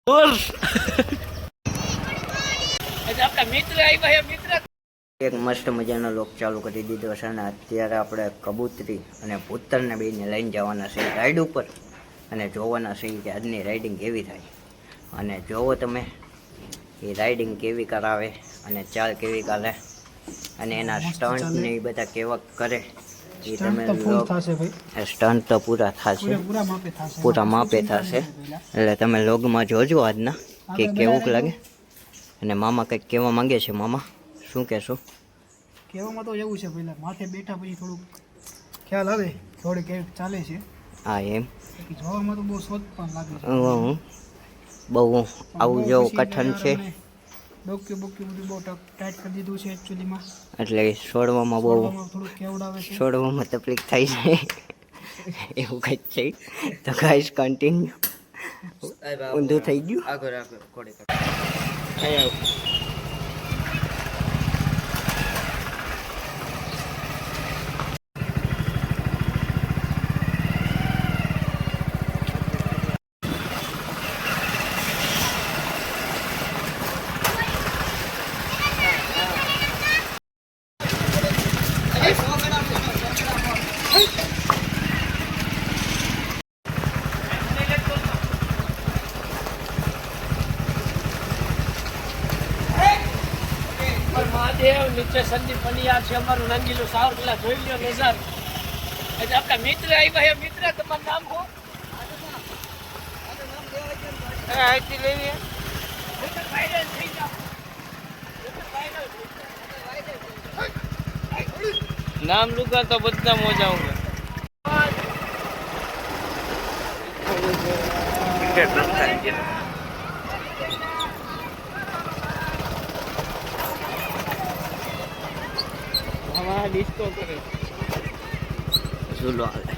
એક મસ્ત મજાનો લોક ચાલુ કરી દીધો છે અને અત્યારે આપણે કબૂતરી અને પુત્તરને બેને લઈને જવાના છે રાઈડ ઉપર અને જોવાના છે કે આજની રાઇડિંગ કેવી થાય અને જોવો તમે એ રાઇડિંગ કેવી કરાવે અને ચાલ કેવી કાલે અને એના સ્ટન્ટ ને એ બધા કેવા કરે એ તમે સ્ટન્ટ તો પૂરા થશે, પૂરા માપે થશે એટલે તમે લોગમાં જોજો આજના કે કેવું લાગે. અને મામા કંઈક કહેવા માંગે છે. મામા શું કહેશો? કહેવામાં તો એવું છે, પહેલાં માથે બેઠા પછી થોડુંક ખ્યાલ આવે થોડી કેવી ચાલે છે. હા એમ જોવામાં તો બહુ સોચ પણ લાગે છે. બહુ આવું જેવું કઠણ છે. ડોક્યુ બધું બહુ ટાઈટ કરી દીધું છે એકચ્યુઅલીમાં, એટલે છોડવામાં બહુ થોડુંક કેવડાવે છે, છોડવામાં તકલીફ થાય છે એવું કંઈક છે. તો ગાઈસ કન્ટિન્યુ. ઊંધું થઈ ગયું. આગળ મહાદેવ નીચે સંદીપ પંડ્યા છે, અમારું રંગીલું સાવરકલા જોઈ લ્યો નજારો. એટલે આપણા મિત્ર આવ્યા. મિત્ર તમારું નામ શું? આઈટી લેવી નામ લુકા તો બધા મોજા હું ડિસ્કો કરે ઝૂલો હાલે.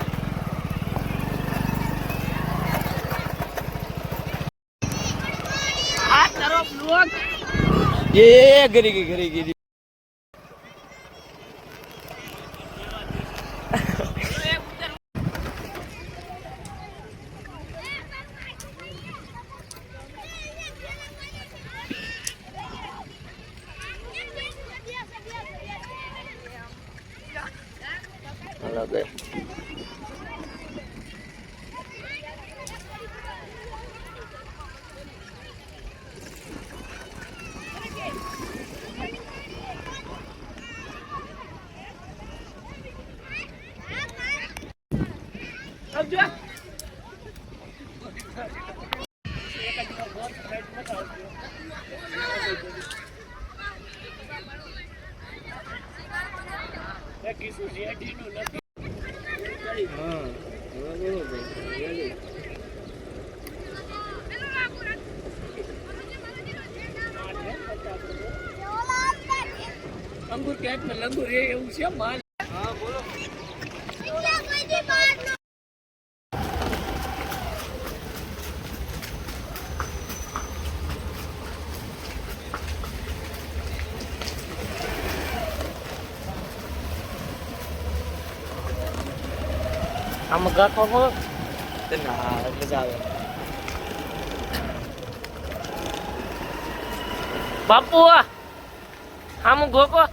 આ તરફ લોક એ ઘરી ગઈ અંગુર કેટ में લંગુર એવું છે માલ. હા બોલો. આમ ગાખો બોલો ના મજા આવે. બાપુ આમ ગોકો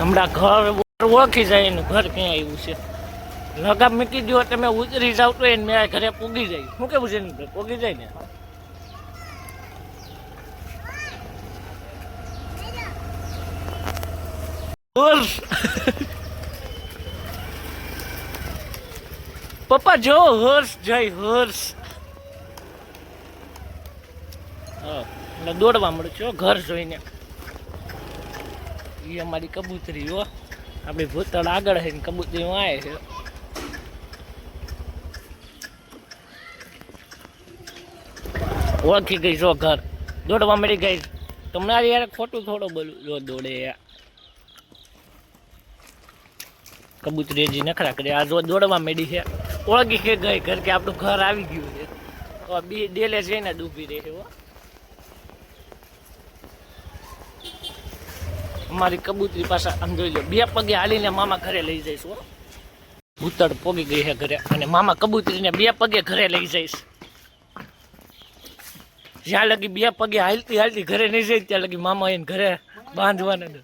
હમણાં ઘર ઓળખી જાય ને ઘર ક્યાં આવ્યું છે. લગામ મૂકી દો તમે ઉતરી જાવ તો એને મેં ઘરે પૂગી જાય. શું કેવું છે ને પૂગી જાય ને. પપ્પા જો હર્ષ જાય હર્ષ. હા દોડવા મળે છે ઘર જોઈને. એ અમારી કબૂતરી હો. આપણી ભૂતળ આગળ છે ને કબૂતરી વાય છે. ઓળખી ગઈ જો ઘર દોડવા મળી ગઈ. તમારે યાર ખોટું થોડો બોલું જો દોડે યાર. કબૂતરી હજી નખરા કરે. આ જો દોડવા માંડી છે, ઓળખી કે ગઈ ઘર કે આપણું ઘર આવી ગયું છે. તો બી ડેલે જઈને જ ઊભી રહે છે. હો અમારી કબૂતરી પાસે આમ જોઈ લો, 2 પગે હાલીને મામા ઘરે લઈ જઈશ. હો ભૂતળ પોગી ગઈ છે ઘરે, અને મામા કબૂતરીને 2 પગે ઘરે લઈ જઈશ. જ્યાં લગી 2 પગે હાલતી હાલતી ઘરે નહીં જાય ત્યાં લગી મામા એને ઘરે બાંધવાના.